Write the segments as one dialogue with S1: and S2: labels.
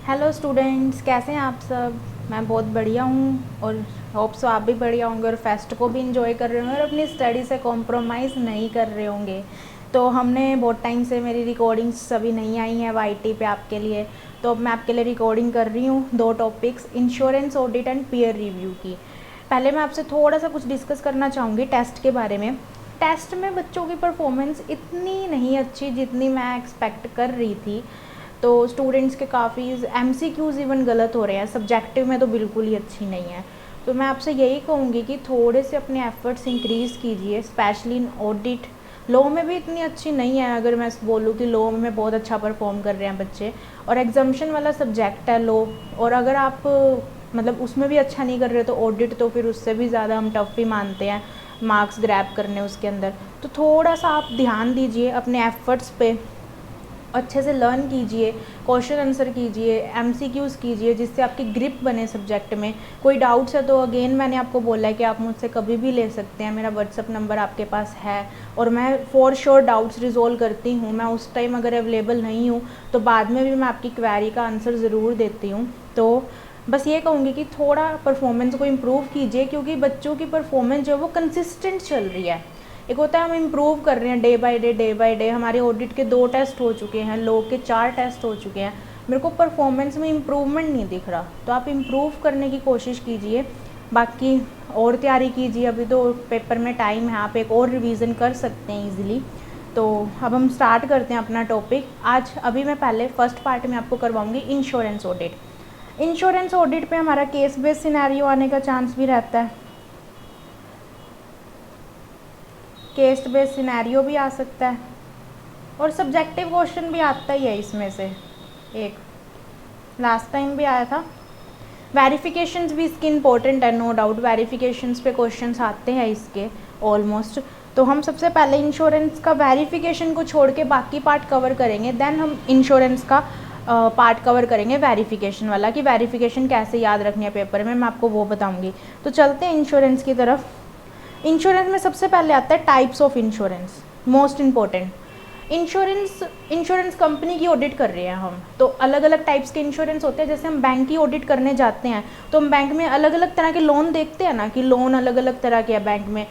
S1: Hello students, कैसे हैं आप सब। मैं बहुत बढ़िया हूँ और होप सो आप भी बढ़िया होंगे और फेस्ट को भी इंजॉय कर रहे होंगे और अपनी स्टडी से कॉम्प्रोमाइज़ नहीं कर रहे होंगे। तो हमने बहुत टाइम से मेरी रिकॉर्डिंग्स सभी नहीं आई हैं वाईटी पे आपके लिए, तो अब मैं आपके लिए रिकॉर्डिंग कर रही हूँ 2 topics, insurance audit and peer review की। पहले मैं आपसे थोड़ा सा कुछ डिस्कस करना चाहूँगी टेस्ट के बारे में। टेस्ट में बच्चों की परफॉर्मेंस इतनी नहीं अच्छी जितनी मैं एक्सपेक्ट कर रही थी। तो स्टूडेंट्स के काफ़ी एमसीक्यूज़ इवन गलत हो रहे हैं, सब्जेक्टिव में तो बिल्कुल ही अच्छी नहीं है। तो मैं आपसे यही कहूँगी कि थोड़े से अपने एफर्ट्स इंक्रीज़ कीजिए, स्पेशली इन ऑडिट। लॉ में भी इतनी अच्छी नहीं है, अगर मैं बोलूँ कि लॉ में बहुत अच्छा परफॉर्म कर रहे हैं बच्चे, और एग्जाम्शन वाला सब्जेक्ट है लॉ, और अगर आप मतलब उसमें भी अच्छा नहीं कर रहे तो ऑडिट तो फिर उससे भी ज़्यादा हम टफ ही मानते हैं मार्क्स ग्रैब करने उसके अंदर। तो थोड़ा सा आप ध्यान दीजिए अपने एफर्ट्स पे, अच्छे से लर्न कीजिए, क्वेश्चन आंसर कीजिए, एमसीक्यूज़ कीजिए, जिससे आपकी ग्रिप बने सब्जेक्ट में। कोई डाउट्स है तो अगेन मैंने आपको बोला है कि आप मुझसे कभी भी ले सकते हैं, मेरा व्हाट्सअप नंबर आपके पास है और मैं फॉर श्योर डाउट्स रिजॉल्व करती हूँ। मैं उस टाइम अगर अवेलेबल नहीं हूँ तो बाद में भी मैं आपकी क्वेरी का आंसर ज़रूर देती हूँ। तो बस ये कहूँगी कि थोड़ा परफॉर्मेंस को इम्प्रूव कीजिए, क्योंकि बच्चों की परफॉर्मेंस जो है वो कंसिस्टेंट चल रही है। एक होता है हम इम्प्रूव कर रहे हैं डे बाय डे। हमारे ऑडिट के 2 टेस्ट हो चुके हैं, लॉ के 4 टेस्ट हो चुके हैं, मेरे को परफॉर्मेंस में इम्प्रूवमेंट नहीं दिख रहा। तो आप इम्प्रूव करने की कोशिश कीजिए, बाकी और तैयारी कीजिए। अभी तो पेपर में टाइम है, आप एक और रिवीजन कर सकते हैं ईजिली। तो अब हम स्टार्ट करते हैं अपना टॉपिक आज। अभी मैं पहले फर्स्ट पार्ट में आपको करवाऊँगी इंश्योरेंस ऑडिट। इंश्योरेंस ऑडिट पे हमारा केस बेस्ड सिनेरियो आने का चांस भी रहता है, केस बेस्ड सिनेरियो भी आ सकता है, और सब्जेक्टिव क्वेश्चन भी आता ही है इसमें से एक, लास्ट टाइम भी आया था। वेरिफिकेशंस भी इसकी इंपॉर्टेंट है, नो डाउट। वेरिफिकेशंस पे क्वेश्चंस आते हैं इसके ऑलमोस्ट। तो हम सबसे पहले इंश्योरेंस का वेरिफिकेशन को छोड़ के बाकी पार्ट कवर करेंगे, देन हम इंश्योरेंस का पार्ट कवर करेंगे वेरिफिकेशन वाला, कि वेरिफिकेशन कैसे याद रखनी है पेपर में, मैं आपको वो बताऊँगी। तो चलते हैं इंश्योरेंस की तरफ। इंश्योरेंस में सबसे पहले आता है types of insurance, most important. Insurance company की ऑडिट कर रहे हैं हम, तो अलग अलग टाइप्स के इंश्योरेंस होते हैं। जैसे हम बैंक की ऑडिट करने जाते हैं तो हम बैंक में अलग अलग तरह के लोन देखते हैं ना, कि लोन अलग अलग तरह के हैं बैंक में,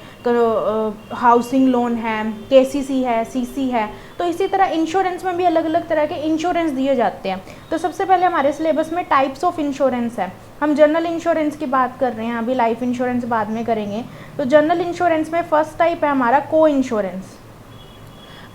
S1: हाउसिंग लोन है, केसीसी है, सीसी है। तो इसी तरह इंश्योरेंस में भी अलग अलग तरह के इंश्योरेंस दिए जाते हैं। तो सबसे पहले हमारे सिलेबस में टाइप्स ऑफ इंश्योरेंस है। हम जनरल इंश्योरेंस की बात कर रहे हैं, अभी लाइफ इंश्योरेंस बाद में करेंगे। तो जनरल इंश्योरेंस में फर्स्ट टाइप है हमारा को इंश्योरेंस।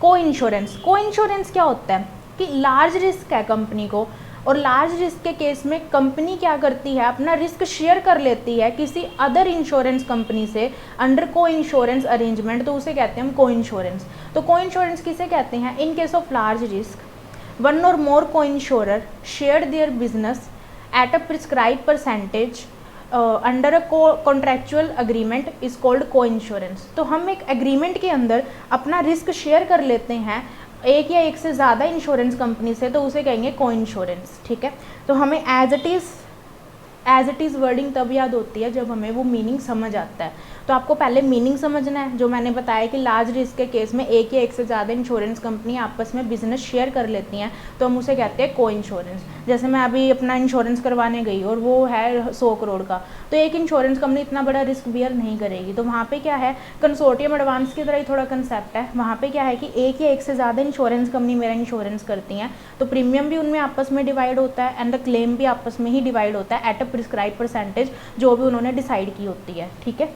S1: को इंश्योरेंस क्या होता है कि लार्ज रिस्क है कंपनी को, और लार्ज रिस्क के केस में कंपनी क्या करती है, अपना रिस्क शेयर कर लेती है किसी अदर इंश्योरेंस कंपनी से अंडर को इंश्योरेंस अरेंजमेंट, तो उसे कहते हैं हम को इंश्योरेंस। तो को इंश्योरेंस किसे कहते हैं? In case of large risk one और मोर को insurer share their business at a prescribe percentage under a contractual agreement is called को इंश्योरेंस। तो हम एक एग्रीमेंट के अंदर अपना रिस्क शेयर कर लेते हैं एक या एक से ज़्यादा इंश्योरेंस कंपनी से, तो उसे कहेंगे को इंश्योरेंस। ठीक है, तो हमें एज इट इज़ वर्डिंग तब याद होती है जब हमें वो मीनिंग समझ आता है। तो आपको पहले मीनिंग समझना है, जो मैंने बताया कि लार्ज रिस्क के केस में एक या एक से ज़्यादा इंश्योरेंस कंपनी आपस में बिजनेस शेयर कर लेती हैं, तो हम उसे कहते हैं को इंश्योरेंस। जैसे मैं अभी अपना इंश्योरेंस करवाने गई और वो है 100 करोड़ का, तो एक इंश्योरेंस कंपनी इतना बड़ा रिस्क बियर नहीं करेगी। तो वहाँ पे क्या है, कंसोर्टियम एडवांस की तरह ही थोड़ा कंसेप्ट है। वहाँ पे क्या है कि एक या एक से ज़्यादा इंश्योरेंस कंपनी मेरा इंश्योरेंस करती हैं, तो प्रीमियम भी उनमें आपस में डिवाइड होता है एंड द क्लेम भी आपस में ही डिवाइड होता है एट अ प्रिस्क्राइब परसेंटेज, जो भी उन्होंने डिसाइड की होती है। ठीक है,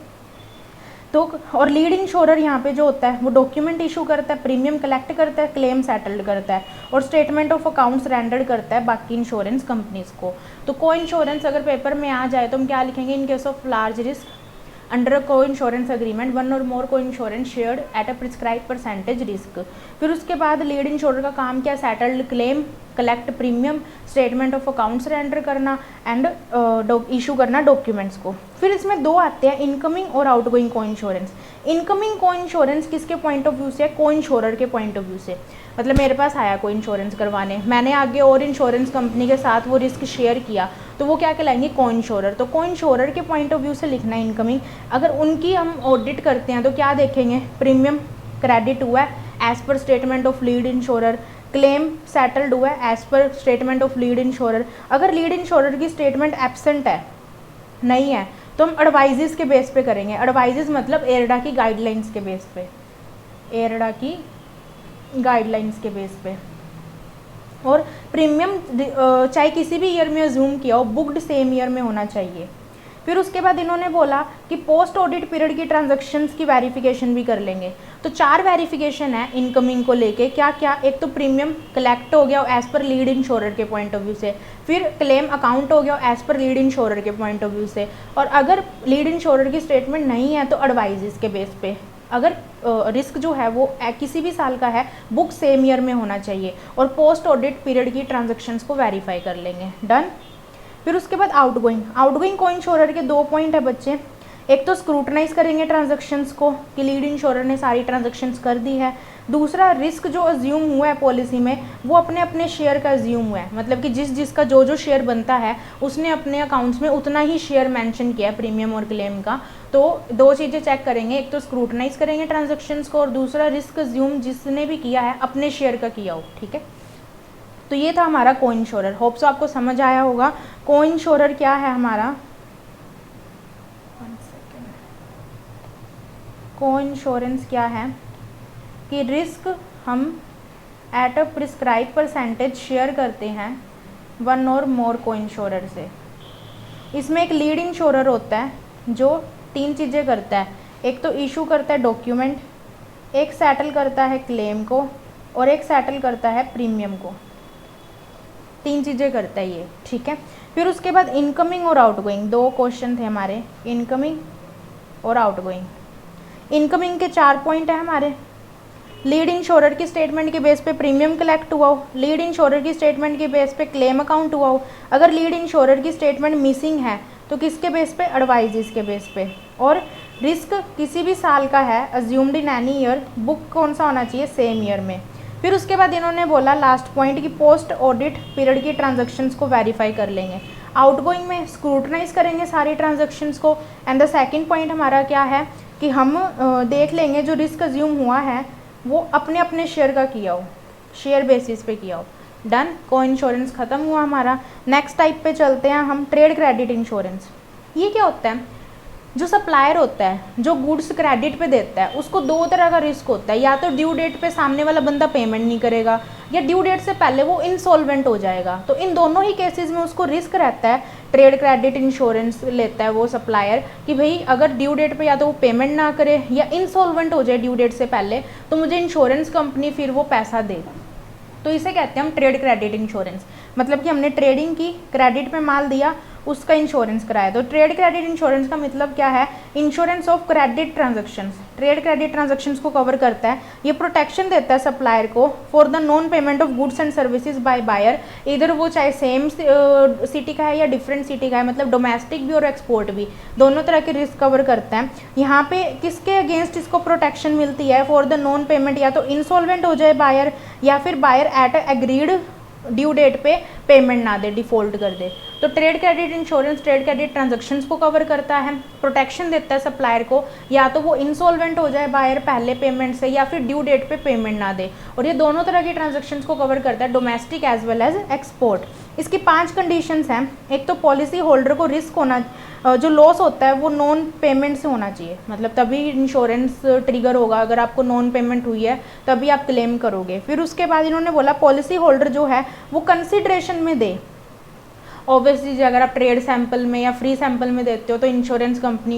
S1: तो और लीड इंश्योरर यहाँ पे जो होता है वो डॉक्यूमेंट इशू करता है, प्रीमियम कलेक्ट करता है, क्लेम सेटल्ड करता है, और स्टेटमेंट ऑफ अकाउंट्स रेंडर्ड करता है बाकी इंश्योरेंस कंपनीज को। तो को इंश्योरेंस अगर पेपर में आ जाए तो हम क्या लिखेंगे? In case of large risk under a को इंश्योरेंस अग्रीमेंट वन और मोर को insurance shared at a prescribe percentage risk. फिर उसके बाद लीड इंश्योरर का काम क्या? Settled claim, collect premium, statement of accounts render करना एंड इशू करना डॉक्यूमेंट्स को। फिर इसमें 2 आते हैं, इनकमिंग और आउटगोइंग को इंश्योरेंस। इनकमिंग को इंश्योरेंस किसके पॉइंट ऑफ व्यू से? को इंश्योरर के पॉइंट ऑफ व्यू से। मतलब मेरे पास आया कोई इंश्योरेंस करवाने, मैंने आगे और इंश्योरेंस कंपनी के साथ वो रिस्क शेयर किया, तो वो क्या कहलाएंगे? को इंश्योरर। तो को इंश्योरर के पॉइंट ऑफ व्यू से लिखना है इनकमिंग। अगर उनकी हम ऑडिट करते हैं तो क्या देखेंगे? प्रीमियम क्रेडिट हुआ है as per statement of lead insurer, claim settled हुआ है as per statement of lead insurer. अगर लीड इंश्योरर की स्टेटमेंट एब्सेंट है, नहीं है, तो हम एडवाइजेस के बेस पे करेंगे। एडवाइजेस मतलब एरडा की गाइडलाइंस के बेस पे, एरडा की गाइडलाइंस के बेस पे। और प्रीमियम चाहे किसी भी ईयर में अज्यूम किया हो, बुक्ड सेम ईयर में होना चाहिए। फिर उसके बाद इन्होंने बोला कि पोस्ट ऑडिट पीरियड की ट्रांजैक्शंस की वेरिफिकेशन भी कर लेंगे। तो 4 वेरिफिकेशन है इनकमिंग को लेके, क्या क्या, एक तो प्रीमियम कलेक्ट हो गया एज पर लीड इंश्योरर के पॉइंट ऑफ व्यू से, फिर क्लेम अकाउंट हो गया एज पर लीड इंश्योरर के पॉइंट ऑफ व्यू से, और अगर लीड इंश्योरर की स्टेटमेंट नहीं है तो एडवाइजेस के बेस पे। अगर रिस्क जो है वो किसी भी साल का है, बुक सेम ईयर में होना चाहिए, और पोस्ट ऑडिट पीरियड की ट्रांजैक्शंस को वेरीफाई कर लेंगे। डन। फिर उसके बाद आउटगोइंग को इंश्योरर के 2 पॉइंट है बच्चे। एक तो स्क्रूटनाइज करेंगे ट्रांजैक्शंस को कि लीड इंश्योरर ने सारी ट्रांजैक्शंस कर दी है। दूसरा, रिस्क जो अज्यूम हुआ है पॉलिसी में वो अपने अपने शेयर का अज्यूम हुआ है, मतलब कि जिसका जो शेयर बनता है उसने अपने अकाउंट्स में उतना ही शेयर मेंशन किया है प्रीमियम और क्लेम का। तो 2 चीज़ें चेक करेंगे, एक तो स्क्रूटनाइज करेंगे ट्रांजैक्शंस को, और दूसरा रिस्क अज्यूम जिसने भी किया है अपने शेयर का किया हो। ठीक है, तो ये था हमारा को इंश्योरर। होप सो आपको समझ आया होगा को इंश्योरर क्या है हमारा। को इंश्योरेंस क्या है कि रिस्क हम at a prescribe percentage share करते हैं 1 और मोर को इंश्योरर से। इसमें एक लीड इंश्योरर होता है जो 3 चीज़ें करता है, एक तो इशू करता है डॉक्यूमेंट, एक सेटल करता है क्लेम को, और एक सेटल करता है प्रीमियम को। 3 चीज़ें करता है ये। ठीक है, फिर उसके बाद इनकमिंग और आउटगोइंग 2 क्वेश्चन थे हमारे, इनकमिंग और आउटगोइंग। इनकमिंग के 4 पॉइंट है हमारे। लीड इंश्योरर की स्टेटमेंट के बेस पे प्रीमियम कलेक्ट हुआ हो, लीड इंश्योरर की स्टेटमेंट के बेस पे क्लेम अकाउंट हुआ हो, अगर लीड इंश्योरर की स्टेटमेंट मिसिंग है तो किसके बेस पे, एडवाइजेस के बेस पे। और रिस्क किसी भी साल का है assumed in any year, book कौन सा होना चाहिए, सेम ईयर में। फिर उसके बाद इन्होंने बोला लास्ट पॉइंट कि पोस्ट ऑडिट पीरियड की ट्रांजैक्शंस को वेरीफाई कर लेंगे। आउटगोइंग में स्क्रूटनाइज करेंगे सारी ट्रांजैक्शंस को। एंड द सेकंड पॉइंट हमारा क्या है कि हम देख लेंगे जो रिस्क अज्यूम हुआ है वो अपने अपने शेयर का किया हो, शेयर बेसिस पे किया हो। डन, को इंश्योरेंस खत्म हुआ हमारा। नेक्स्ट टाइप पे चलते हैं हम, ट्रेड क्रेडिट इंश्योरेंस। ये क्या होता है, जो सप्लायर होता है जो गुड्स क्रेडिट पे देता है उसको 2 तरह का रिस्क होता है, या तो ड्यू डेट पे सामने वाला बंदा पेमेंट नहीं करेगा, या ड्यू डेट से पहले वो इंसॉल्वेंट हो जाएगा। तो इन दोनों ही केसेस में उसको रिस्क रहता है, ट्रेड क्रेडिट इंश्योरेंस लेता है वो सप्लायर कि भाई अगर ड्यू डेट पे या तो वो पेमेंट ना करे या इंसॉल्वेंट हो जाए ड्यू डेट से पहले, तो मुझे इंश्योरेंस कंपनी फिर वो पैसा दे। तो इसे कहते हैं हम ट्रेड क्रेडिट इंश्योरेंस, मतलब कि हमने ट्रेडिंग की, क्रेडिट पे माल दिया, उसका इंश्योरेंस कराया। तो ट्रेड क्रेडिट इंश्योरेंस का मतलब क्या है, insurance of credit transactions, trade credit transactions को कवर करता है। ये प्रोटेक्शन देता है सप्लायर को for the non payment of goods and services by buyer, इधर वो चाहे सेम सिटी का है या डिफरेंट सिटी का है, मतलब डोमेस्टिक भी और एक्सपोर्ट भी, दोनों तरह के रिस्क कवर करता है। यहाँ पे किसके अगेंस्ट इसको प्रोटेक्शन मिलती है, फॉर द नॉन पेमेंट, या तो इंसॉल्वेंट हो जाए बायर, या फिर buyer at agreed due date पे पेमेंट ना दे, डिफॉल्ट कर दे। तो trade credit insurance trade credit transactions को कवर करता है, प्रोटेक्शन देता है सप्लायर को, या तो वो इंसॉल्वेंट हो जाए बायर पहले पेमेंट से, या फिर ड्यू डेट पे पेमेंट ना दे। और ये दोनों तरह की ट्रांजैक्शंस को कवर करता है, domestic as well as export. इसकी 5 कंडीशंस हैं। एक तो पॉलिसी होल्डर को रिस्क होना, जो लॉस होता है वो नॉन पेमेंट से होना चाहिए, मतलब तभी इंश्योरेंस ट्रिगर होगा, अगर आपको नॉन पेमेंट हुई है तभी आप क्लेम करोगे। फिर उसके बाद इन्होंने बोला पॉलिसी होल्डर जो है वो कंसिडरेशन में दे। ऑब्वियसली अगर आप ट्रेड सैंपल में या फ्री सैंपल में देते हो तो इंश्योरेंस कंपनी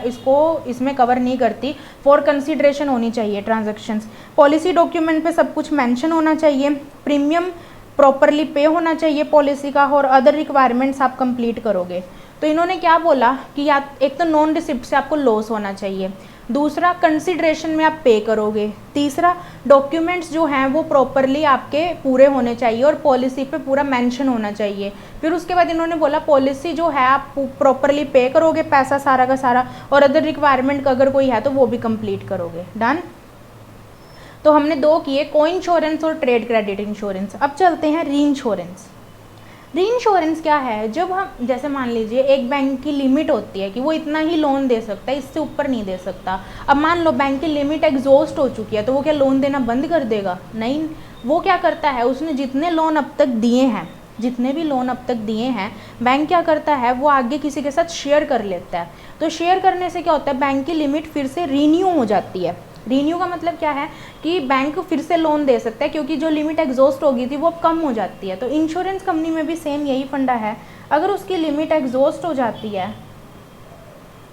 S1: इसको इसमें कवर नहीं करती, फॉर कंसिडरेशन होनी चाहिए ट्रांजैक्शंस। पॉलिसी डॉक्यूमेंट पे सब कुछ मेंशन होना चाहिए, प्रीमियम प्रॉपरली पे होना चाहिए पॉलिसी का, और अदर रिक्वायरमेंट्स आप कंप्लीट करोगे। तो इन्होंने क्या बोला कि या एक तो नॉन रिसिप्ट से आपको लॉस होना चाहिए, दूसरा कंसिडरेशन में आप पे करोगे, तीसरा डॉक्यूमेंट्स जो हैं वो प्रॉपरली आपके पूरे होने चाहिए और पॉलिसी पे पूरा मेंशन होना चाहिए। फिर उसके बाद इन्होंने बोला पॉलिसी जो है आप प्रॉपरली पे करोगे पैसा सारा का सारा, और अदर रिक्वायरमेंट अगर कोई है तो वो भी कंप्लीट करोगे। डन। तो हमने 2 किए, को इंश्योरेंस और ट्रेड क्रेडिट इंश्योरेंस। अब चलते हैं री इंश्योरेंस। री इंश्योरेंस क्या है, जब हम जैसे मान लीजिए एक बैंक की लिमिट होती है कि वो इतना ही लोन दे सकता है, इससे ऊपर नहीं दे सकता। अब मान लो बैंक की लिमिट एग्जॉस्ट हो चुकी है तो वो क्या लोन देना बंद कर देगा? नहीं, वो क्या करता है, उसने जितने लोन अब तक दिए हैं, जितने भी लोन अब तक दिए हैं, बैंक क्या करता है, वो आगे किसी के साथ शेयर कर लेता है। तो शेयर करने से क्या होता है, बैंक की लिमिट फिर से रीन्यू हो जाती है। रीन्यू का मतलब क्या है कि बैंक फिर से लोन दे सकता है, क्योंकि जो लिमिट एग्जॉस्ट हो गई थी वो अब कम हो जाती है। तो इंश्योरेंस कंपनी में भी सेम यही फंडा है, अगर उसकी लिमिट एग्जॉस्ट हो जाती है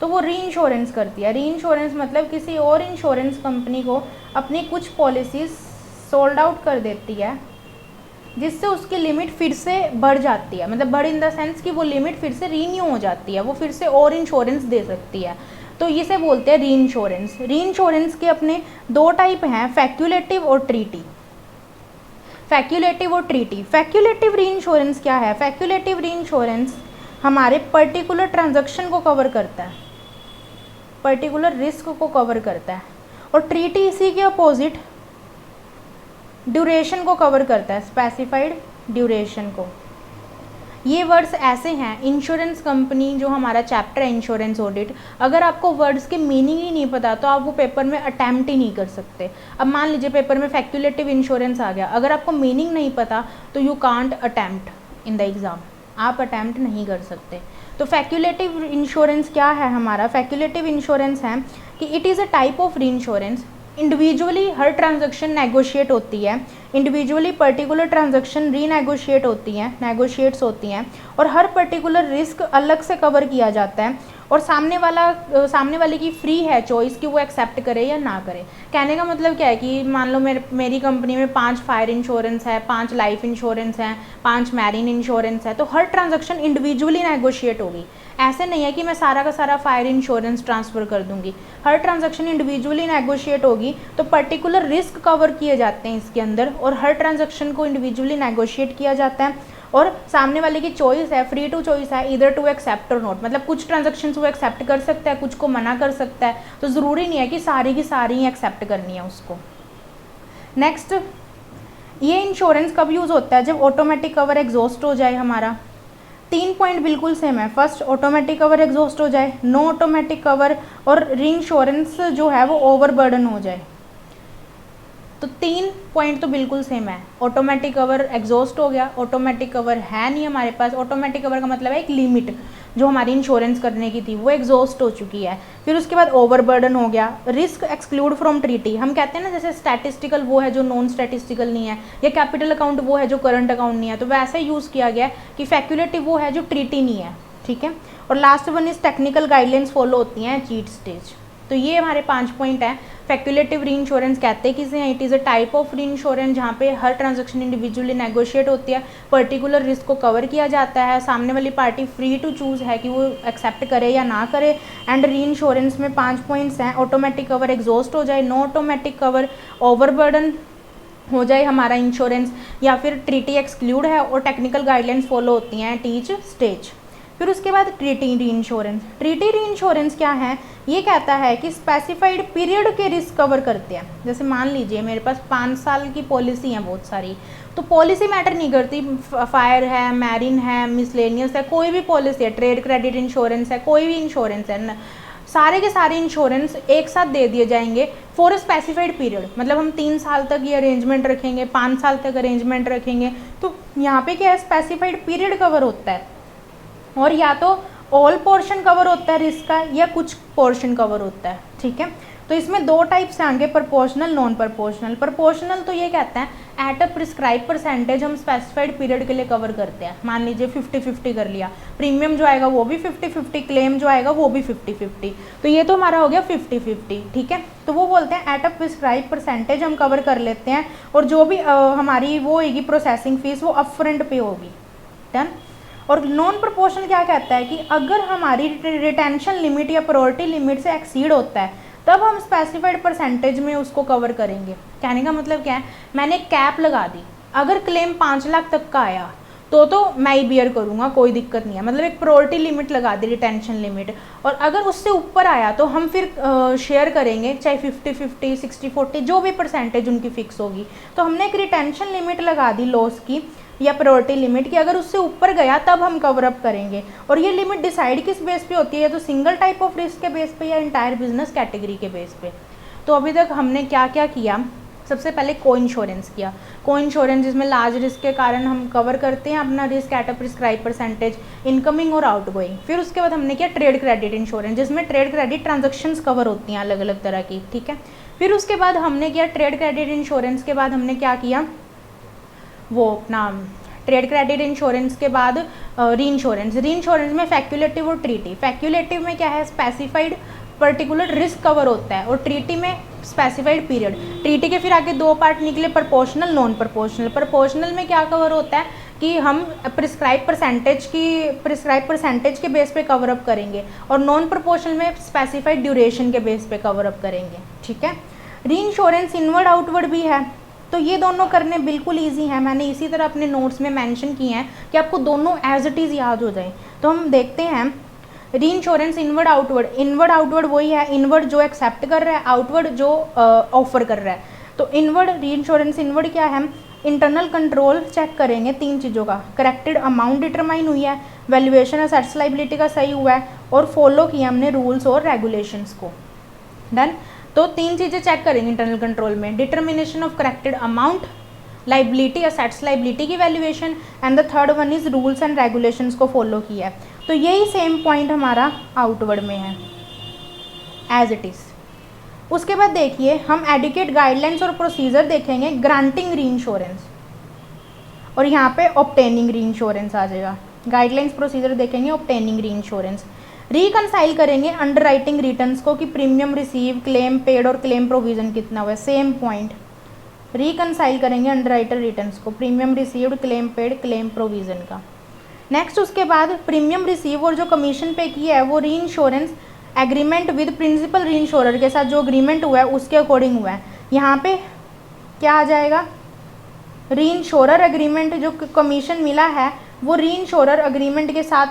S1: तो वो री इंश्योरेंस करती है। री इंश्योरेंस मतलब किसी और इंश्योरेंस कंपनी को अपनी कुछ पॉलिसीज सोल्ड आउट कर देती है, जिससे उसकी लिमिट फिर से बढ़ जाती है। मतलब बढ़ इन द सेंस कि वो लिमिट फिर से रीन्यू हो जाती है, वो फिर से और इंश्योरेंस दे सकती है। तो इसे बोलते हैं री इंश्योरेंस। री इंश्योरेंस के अपने दो टाइप हैं, फैक्यूलेटिव और ट्रीटी। फैक्यूलेटिव और ट्रीटी। फैक्यूलेटिव री इंश्योरेंस क्या है, फैक्यूलेटिव री इंश्योरेंस हमारे पर्टिकुलर ट्रांजैक्शन को कवर करता है, पर्टिकुलर रिस्क को कवर करता है। और ट्रीटी इसी के अपोजिट ड्यूरेशन को कवर करता है, स्पेसिफाइड ड्यूरेशन को। ये वर्ड्स ऐसे हैं, इंश्योरेंस कंपनी जो हमारा चैप्टर है इंश्योरेंस ऑडिट, अगर आपको वर्ड्स के मीनिंग ही नहीं पता तो आप वो पेपर में अटैम्प्ट ही नहीं कर सकते। अब मान लीजिए पेपर में फैक्यूलेटिव इंश्योरेंस आ गया, अगर आपको मीनिंग नहीं पता तो you can't attempt in the exam, आप अटैम्प्ट नहीं कर सकते। तो फैक्यूलेटिव इंश्योरेंस क्या है हमारा, फैक्यूलेटिव इंश्योरेंस है कि it is a type of री इंश्योरेंस। इंडिविजुअली हर ट्रांजैक्शन नेगोशिएट होती है, इंडिविजुअली पर्टिकुलर ट्रांजैक्शन रीनेगोशिएट होती हैं, नेगोशिएट्स होती हैं, और हर पर्टिकुलर रिस्क अलग से कवर किया जाता है। और सामने वाले की फ्री है चॉइस कि वो एक्सेप्ट करे या ना करे। कहने का मतलब क्या है कि मान लो मेरी कंपनी में 5 फायर इंश्योरेंस है, 5 लाइफ इंश्योरेंस हैं, 5 मैरीन इंश्योरेंस है, तो हर ट्रांजैक्शन इंडिविजुअली नेगोशिएट होगी। ऐसे नहीं है कि मैं सारा का सारा फायर इंश्योरेंस ट्रांसफ़र कर दूंगी, हर ट्रांजैक्शन इंडिविजुअली नेगोशिएट होगी। तो पर्टिकुलर रिस्क कवर किए जाते हैं इसके अंदर, और हर ट्रांजैक्शन को इंडिविजुअली नेगोशिएट किया जाता है। और सामने वाले की चॉइस है, फ्री टू चॉइस है, इधर टू एक्सेप्ट और नॉट, मतलब कुछ ट्रांजैक्शन वो एक्सेप्ट कर सकता है, कुछ को मना कर सकता है। तो ज़रूरी नहीं है कि सारी की सारी ही एक्सेप्ट करनी है उसको। नेक्स्ट, ये इंश्योरेंस कब यूज़ होता है, जब ऑटोमेटिक कवर एग्जॉस्ट हो जाए हमारा। 3 पॉइंट बिल्कुल सेम है। फर्स्ट, ऑटोमेटिक कवर एग्जॉस्ट हो जाए, नो ऑटोमेटिक कवर, और री इंश्योरेंस जो है वो ओवरबर्डन हो जाए। तो 3 पॉइंट तो बिल्कुल सेम है। ऑटोमेटिक कवर एग्जॉस्ट हो गया, ऑटोमेटिक कवर है नहीं हमारे पास। ऑटोमेटिक कवर का मतलब है एक लिमिट जो हमारी इंश्योरेंस करने की थी वो एग्जॉस्ट हो चुकी है। फिर उसके बाद ओवरबर्डन हो गया। रिस्क एक्सक्लूड फ्रॉम ट्रीटी, हम कहते हैं ना जैसे स्टैटिस्टिकल वो है जो नॉन स्टैटिस्टिकल नहीं है, या कैपिटल अकाउंट वो है जो करंट अकाउंट नहीं है, तो वैसे यूज़ किया गया कि फैक्यूलेटिव वो है जो ट्रीटी नहीं है, ठीक है। और last one is technical guidelines follow होती हैं चीट स्टेज। तो ये हमारे 5 पॉइंट हैं। फैक्यूलेटिव री इंश्योरेंस कहते हैं किसे हैं, it is a type of री इंश्योरेंस जहाँ पे हर ट्रांजैक्शन इंडिविजुअली नेगोशिएट होती है, पर्टिकुलर रिस्क को कवर किया जाता है, सामने वाली पार्टी फ्री टू चूज़ है कि वो एक्सेप्ट करे या ना करे। एंड री इंश्योरेंस में 5 पॉइंट्स हैं, ऑटोमेटिक कवर एग्जॉस्ट हो जाए, नो ऑटोमेटिक कवर, ओवरबर्डन हो जाए हमारा इंश्योरेंस, या फिर ट्रीटी एक्सक्लूड है, और टेक्निकल गाइडलाइंस फॉलो होती हैं एट ईच स्टेज। फिर उसके बाद ट्रीटी री इंश्योरेंस। ट्रीटी री इंश्योरेंस क्या है, ये कहता है कि स्पेसिफाइड पीरियड के रिस्क कवर करते हैं। जैसे मान लीजिए मेरे पास 5 साल की पॉलिसी है बहुत सारी, तो पॉलिसी मैटर नहीं करती, फायर है, मैरीन है, मिसलेनियस है, कोई भी पॉलिसी है, ट्रेड क्रेडिट इंश्योरेंस है, कोई भी इंश्योरेंस है, सारे के सारे इंश्योरेंस एक साथ दे दिए जाएंगे फॉर अ स्पेसिफाइड पीरियड। मतलब हम 3 साल तक ये अरेंजमेंट रखेंगे, 5 साल तक अरेंजमेंट रखेंगे। तो यहाँ पे क्या है, स्पेसिफाइड पीरियड कवर होता है, और या तो ऑल पोर्शन कवर होता है रिस्क का, या कुछ पोर्शन कवर होता है, ठीक है। तो इसमें 2 टाइप्स आएंगे, प्रोपोर्शनल, नॉन प्रोपोर्शनल। प्रोपोर्शनल तो ये कहते हैं एट अ प्रिस्क्राइब परसेंटेज हम स्पेसिफाइड पीरियड के लिए कवर करते हैं। मान लीजिए 50-50 कर लिया, प्रीमियम जो आएगा वो भी 50-50, क्लेम जो आएगा वो भी 50-50, तो ये तो हमारा हो गया 50-50, ठीक है। तो वो बोलते हैं एट अ प्रिस्क्राइब परसेंटेज हम कवर कर लेते हैं, और जो भी हमारी वो होगी प्रोसेसिंग फीस वो अपफ्रंट पे होगी, डन। और नॉन प्रोपोर्शनल क्या कहता है कि अगर हमारी रिटेंशन लिमिट या प्रायोरिटी लिमिट से एक्सीड होता है तब हम स्पेसिफाइड परसेंटेज में उसको कवर करेंगे। कहने का मतलब क्या है, मैंने कैप लगा दी, अगर क्लेम 5 लाख तक का आया तो मैं ही बियर करूँगा, कोई दिक्कत नहीं है। मतलब एक प्रायोरिटी लिमिट लगा दी, रिटेंशन लिमिट, और अगर उससे ऊपर आया तो हम फिर शेयर करेंगे, चाहे 50-50, 60-40, जो भी परसेंटेज उनकी फिक्स होगी। तो हमने एक रिटेंशन लिमिट लगा दी लॉस की या प्रायोरिटी लिमिट की, अगर उससे ऊपर गया तब हम कवर अप करेंगे। और ये लिमिट डिसाइड किस बेस पे होती है, या तो सिंगल टाइप ऑफ रिस्क के बेस पे या इंटायर बिजनेस कैटेगरी के बेस पे। तो अभी तक हमने क्या क्या किया, सबसे पहले को इंश्योरेंस किया। को इंश्योरेंस जिसमें लार्ज रिस्क के कारण हम कवर करते हैं अपना risk at a prescribe percentage incoming और आउटगोइंग। फिर उसके बाद हमने किया ट्रेड क्रेडिट इंश्योरेंस जिसमें ट्रेड क्रेडिट ट्रांजेक्शन्स कवर होती हैं अलग अलग तरह की, ठीक है। फिर उसके बाद हमने किया ट्रेड क्रेडिट इंश्योरेंस के बाद हमने क्या किया, वो अपना ट्रेड क्रेडिट इंश्योरेंस के बाद री इंश्योरेंस। री इंश्योरेंस में फैक्यूलेटिव और ट्रीटी। फैक्यूलेटिव में क्या है, स्पेसिफाइड पर्टिकुलर रिस्क कवर होता है, और ट्रीटी में स्पेसिफाइड पीरियड। ट्रीटी के फिर आगे दो पार्ट निकले, प्रोपोर्शनल नॉन प्रोपोर्शनल। प्रोपोर्शनल में क्या कवर होता है कि हम प्रिस्क्राइब परसेंटेज के बेस पे कवर अप करेंगे, और नॉन प्रोपोर्शनल में स्पेसिफाइड ड्यूरेशन के बेस पे कवर अप करेंगे, ठीक है। री इंश्योरेंस इनवर्ड आउटवर्ड भी है, तो ये दोनों करने बिल्कुल ईजी है। मैंने इसी तरह अपने नोट्स में मेंशन किए हैं कि आपको दोनों एज इट इज़ याद हो जाए। तो हम देखते हैं री insurance inward outward. Inward outward वही है, इनवर्ड जो एक्सेप्ट कर रहा है, आउटवर्ड जो ऑफर कर रहा है। तो इनवर्ड री इंश्योरेंस इनवर्ड क्या है, इंटरनल कंट्रोल चेक करेंगे 3 चीज़ों का, करेक्टेड अमाउंट डिटरमाइन हुई है, वैल्यूएशन एसेट्स लायबिलिटी का सही हुआ है, और फॉलो किया हमने रूल्स और रेगुलेशंस को। डन। तो 3 चीज़ें चेक करेंगे इंटरनल कंट्रोल में, determination of corrected amount, liability assets liability की valuation, and the third one is rules and regulations को फॉलो किया है। तो यही सेम पॉइंट हमारा आउटवर्ड में है एज इट इज़। उसके बाद देखिए हम एडुकेट गाइडलाइंस और प्रोसीजर देखेंगे ग्रांटिंग री इंश्योरेंस, और यहाँ पे ऑब्टेनिंग री इंश्योरेंस आ जाएगा। गाइडलाइंस प्रोसीजर देखेंगे, ऑब्टेनिंग री इंश्योरेंस। रिकनसाइल करेंगे अंडर राइटिंग रिटर्न्स को कि प्रीमियम रिसीव, क्लेम पेड और क्लेम प्रोविजन कितना हुआ है, सेम पॉइंट। रिकनसाइल करेंगे अंडर राइटर रिटर्न्स को, premium received, claim paid, claim provision का। नेक्स्ट उसके बाद प्रीमियम रिसीव और जो कमीशन पे किया है वो री इंश्योरेंस एग्रीमेंट विद प्रिंसिपल री इंश्योरर के साथ जो अग्रीमेंट हुआ है उसके अकॉर्डिंग हुआ है। यहाँ पे क्या आ जाएगा, री इंश्योरर एग्रीमेंट, जो कमीशन मिला है वो री इंश्योरर एग्रीमेंट के साथ,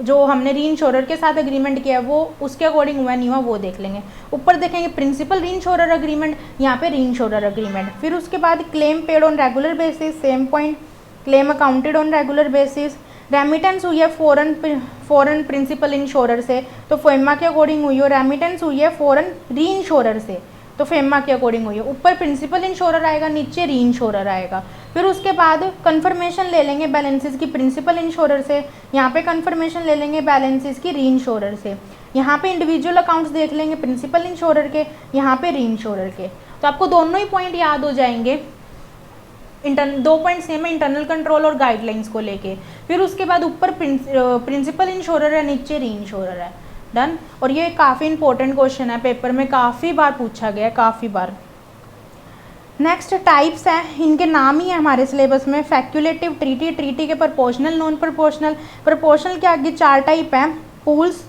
S1: जो हमने री इंश्योरर के साथ एग्रीमेंट किया है वो उसके अकॉर्डिंग हुआ नहीं हुआ वो देख लेंगे। ऊपर देखेंगे प्रिंसिपल री इंश्योरर एग्रीमेंट, यहाँ पे री इंश्योरर एग्रीमेंट। फिर उसके बाद claim paid on regular basis, same point, claim accounted on regular basis. Remittance हुई है फॉरेन प्रिंसिपल इंश्योरर से, तो फेमा के अकॉर्डिंग हुई है। रेमिटेंस हुई है फॉरेन री इंश्योरर से, तो फेमा के अकॉर्डिंग हुई है। ऊपर प्रिंसिपल इंश्योरर आएगा, नीचे री इंश्योरर आएगा। फिर उसके बाद कंफर्मेशन ले लेंगे बैलेंसेस की प्रिंसिपल इंश्योरर से, यहाँ पे कंफर्मेशन ले लेंगे बैलेंसेस की री इंश्योरर से। यहाँ पे इंडिविजुअल अकाउंट्स देख लेंगे प्रिंसिपल इंश्योरर के, यहाँ पे री इंश्योरर के। तो आपको दोनों ही पॉइंट याद हो जाएंगे। दो पॉइंट सेम है, इंटरनल कंट्रोल और गाइडलाइंस को लेके। फिर उसके बाद ऊपर प्रिंसिपल इंश्योरर है, नीचे री इंश्योरर है। डन। और ये काफ़ी इंपॉर्टेंट क्वेश्चन है, पेपर में काफ़ी बार पूछा गया है, काफ़ी बार। नेक्स्ट टाइप्स हैं, इनके नाम ही है हमारे सिलेबस में, फैक्यूलेटिव, ट्रीटी, ट्रीटी के प्रोपोर्शनल, नॉन प्रोपोर्शनल। प्रोपोर्शनल के आगे 4 टाइप हैं, pools,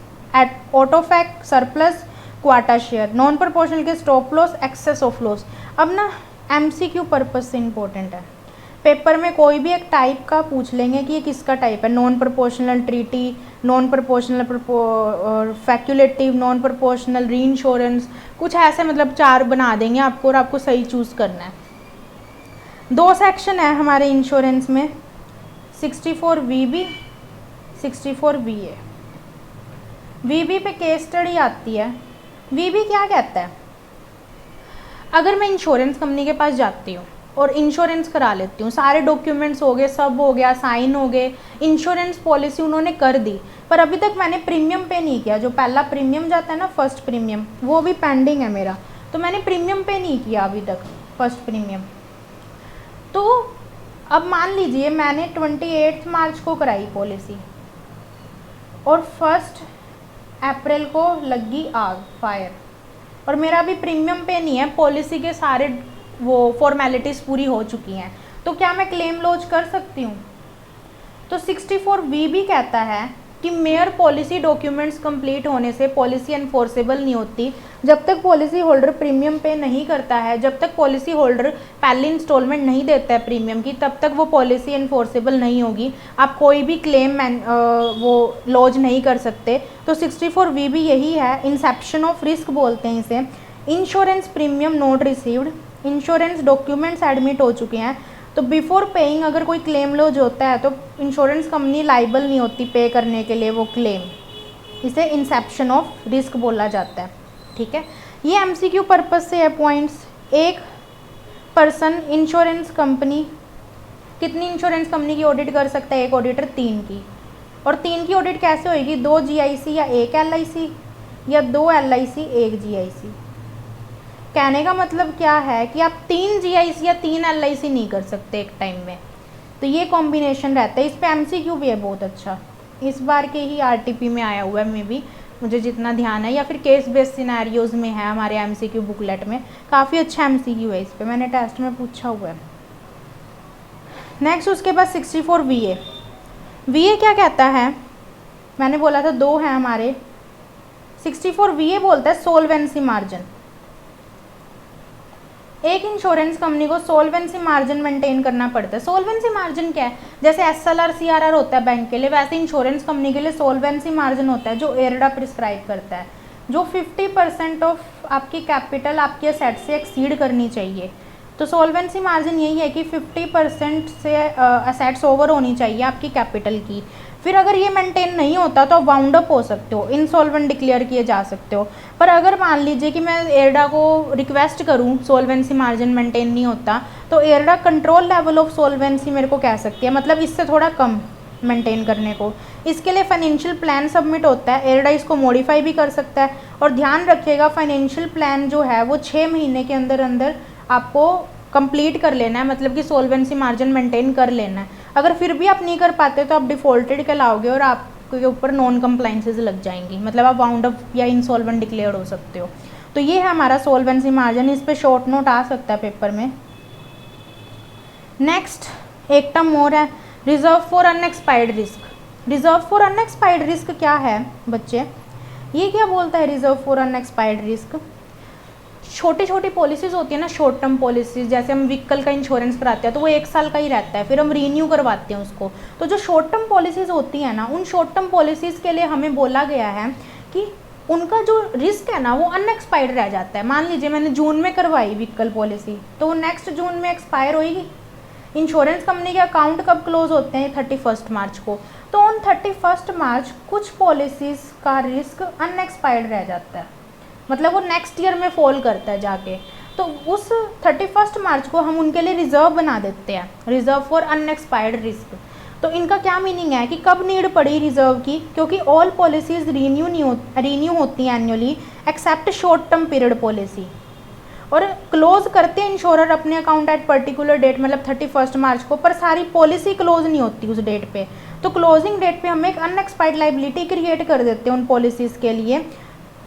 S1: autofac, surplus, quota share. Non proportional के stop loss, excess of loss. अब ना एमसीक्यू पर्पज से इम्पोर्टेंट है, पेपर में कोई भी एक टाइप का पूछ लेंगे कि ये किसका टाइप है, non proportional treaty, non proportional facultative, non proportional reinsurance, कुछ ऐसे मतलब 4 बना देंगे आपको, और आपको सही चूज़ करना है। 2 सेक्शन है हमारे इंश्योरेंस में, 64 VB, 64 VA। VB पे केस स्टडी आती है। VB क्या कहता है, अगर मैं इंश्योरेंस कंपनी के पास जाती हूँ और इंश्योरेंस करा लेती हूँ, सारे डॉक्यूमेंट्स हो गए, सब हो गया, साइन हो गए, इंश्योरेंस पॉलिसी उन्होंने कर दी, पर अभी तक मैंने प्रीमियम पे नहीं किया। जो पहला प्रीमियम जाता है ना, फर्स्ट प्रीमियम, वो भी पेंडिंग है मेरा, तो मैंने प्रीमियम पे नहीं किया अभी तक, फर्स्ट प्रीमियम। तो अब मान लीजिए मैंने 28 मार्च को कराई पॉलिसी, और 1 अप्रैल को लगी आग, फायर, और मेरा अभी प्रीमियम पे नहीं है, पॉलिसी के सारे वो फॉर्मेलिटीज़ पूरी हो चुकी हैं, तो क्या मैं क्लेम लॉन्च कर सकती हूँ? तो 64 VB कहता है कि मेयर पॉलिसी डॉक्यूमेंट्स कंप्लीट होने से पॉलिसी एनफोर्सेबल नहीं होती। जब तक पॉलिसी होल्डर प्रीमियम पे नहीं करता है, जब तक पॉलिसी होल्डर पहली इंस्टॉलमेंट नहीं देता है प्रीमियम की, तब तक वो पॉलिसी एनफोर्सेबल नहीं होगी, आप कोई भी क्लेम वो लॉन्च नहीं कर सकते। तो 64 VB यही है, इंसेप्शन ऑफ रिस्क बोलते हैं इसे। Insurance premium not received, insurance documents admit हो चुके हैं, तो बिफोर पेइंग अगर कोई क्लेम लॉन्च होता है तो इंश्योरेंस कंपनी लाइबल नहीं होती पे करने के लिए वो क्लेम, इसे इंसेप्शन ऑफ रिस्क बोला जाता है। ठीक है, ये MCQ पर्पस से है पॉइंट्स। एक पर्सन इंश्योरेंस कंपनी, कितनी इंश्योरेंस कंपनी की ऑडिट कर सकता है? एक ऑडिटर 3 की। और 3 की ऑडिट कैसे होएगी? 2 GIC या 1 LIC, या 2 LIC 1 GIC। कहने का मतलब क्या है कि आप 3 GIC या 3 LIC नहीं कर सकते एक टाइम में। तो ये कॉम्बिनेशन रहता है। इस पे MCQ भी है बहुत अच्छा, इस बार के ही RTP में आया हुआ है मे बी, मुझे जितना ध्यान है, या फिर केस बेस्ड सिनेरियोज में है हमारे MCQ बुकलेट में। काफ़ी अच्छा MCQ है इस पे, मैंने टेस्ट में पूछा हुआ है। नेक्स्ट उसके बाद 64 VA। VA क्या कहता है? मैंने बोला था 2 हैं हमारे। 64 VA बोलता है सोल्वेंसी मार्जिन। एक इंश्योरेंस कंपनी को सोल्वेंसी मार्जिन मेंटेन करना पड़ता है। सोल्वेंसी मार्जिन क्या है? जैसे SLR CRR होता है बैंक के लिए, वैसे इंश्योरेंस कंपनी के लिए सोल्वेंसी मार्जिन होता है जो IRDA प्रिस्क्राइब करता है, जो 50% ऑफ आपकी कैपिटल आपकी असेट से एक्सीड करनी चाहिए। तो सोल्वेंसी मार्जिन यही है कि 50% से असेट्स ओवर होनी चाहिए आपकी कैपिटल की। फिर अगर ये मेंटेन नहीं होता तो आप वाउंड अप हो सकते हो, इंसॉल्वेंट डिक्लेयर किए जा सकते हो। पर अगर मान लीजिए कि मैं IRDA को रिक्वेस्ट करूं, सोल्वेंसी मार्जिन मेंटेन नहीं होता, तो IRDA कंट्रोल लेवल ऑफ सोल्वेंसी मेरे को कह सकती है, मतलब इससे थोड़ा कम मेंटेन करने को। इसके लिए फाइनेंशियल प्लान सबमिट होता है, IRDA इसको मॉडिफाई भी कर सकता है। और ध्यान रखिएगा फाइनेंशियल प्लान जो है वो 6 महीने के अंदर अंदर आपको कंप्लीट कर लेना है, मतलब कि सोल्वेंसी मार्जिन मेंटेन कर लेना है। अगर फिर भी आप नहीं कर पाते तो आप डिफ़ॉल्टेड कहलाओगे और आपके ऊपर नॉन कंप्लाइंसेस लग जाएंगी, मतलब आप वाउंड अप या इंसॉल्वेंट डिक्लेयर हो सकते हो। तो ये है हमारा सोल्वेंसी मार्जिन, इस पे शॉर्ट नोट आ सकता है पेपर में। नेक्स्ट एक टर्म और है, reserve for unexpired risk. Reserve for unexpired risk क्या है बच्चे? ये क्या बोलता है रिजर्व फॉर अनएक्सपायर्ड रिस्क? छोटी छोटी पॉलिसीज़ होती है ना, शॉर्ट टर्म पॉलिसीज़, जैसे हम व्हीकल का इंश्योरेंस कराते हैं तो वो 1 साल का ही रहता है, फिर हम रीन्यू करवाते हैं उसको। तो जो शॉर्ट टर्म पॉलिसीज़ होती हैं ना, उन शॉर्ट टर्म पॉलिसीज़ के लिए हमें बोला गया है कि उनका जो रिस्क है ना वो अनएक्सपायर्ड रह जाता है। मान लीजिए मैंने जून में करवाई व्हीकल पॉलिसी, तो वो नेक्स्ट जून में एक्सपायर होएगी। इंश्योरेंस कंपनी के अकाउंट कब क्लोज होते हैं? 31 मार्च को। तो ऑन 31 मार्च कुछ पॉलिसीज़ का रिस्क अनएक्सपायर्ड रह जाता है, मतलब वो नेक्स्ट ईयर में फॉल करता है जाके। तो उस 31 मार्च को हम उनके लिए रिजर्व बना देते हैं, रिजर्व फॉर अनएक्सपायर्ड रिस्क। तो इनका क्या मीनिंग है कि कब नीड पड़ी रिजर्व की? क्योंकि ऑल पॉलिसीज़ रीन्यू होती हैं annually except short term period policy. और क्लोज करते हैं इंश्योरर अपने अकाउंट एट पर्टिकुलर डेट, मतलब 31 मार्च को, पर सारी पॉलिसी क्लोज नहीं होती उस डेट पे। तो क्लोजिंग डेट पे हम एक अनएक्सपायर्ड लाइबिलिटी क्रिएट कर देते हैं उन पॉलिसीज़ के लिए,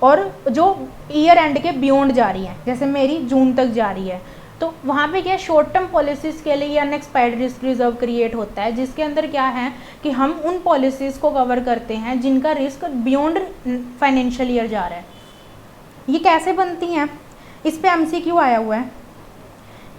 S1: और जो ईयर एंड के बियॉन्ड जा रही है, जैसे मेरी जून तक जा रही है। तो वहाँ पे क्या, शॉर्ट टर्म पॉलिसीज़ के लिए ये अनएक्सपायर्ड रिस्क रिजर्व क्रिएट होता है, जिसके अंदर क्या है कि हम उन पॉलिसीज़ को कवर करते हैं जिनका रिस्क बियॉन्ड फाइनेंशियल ईयर जा रहा है। ये कैसे बनती हैं? इस पे MCQ आया हुआ है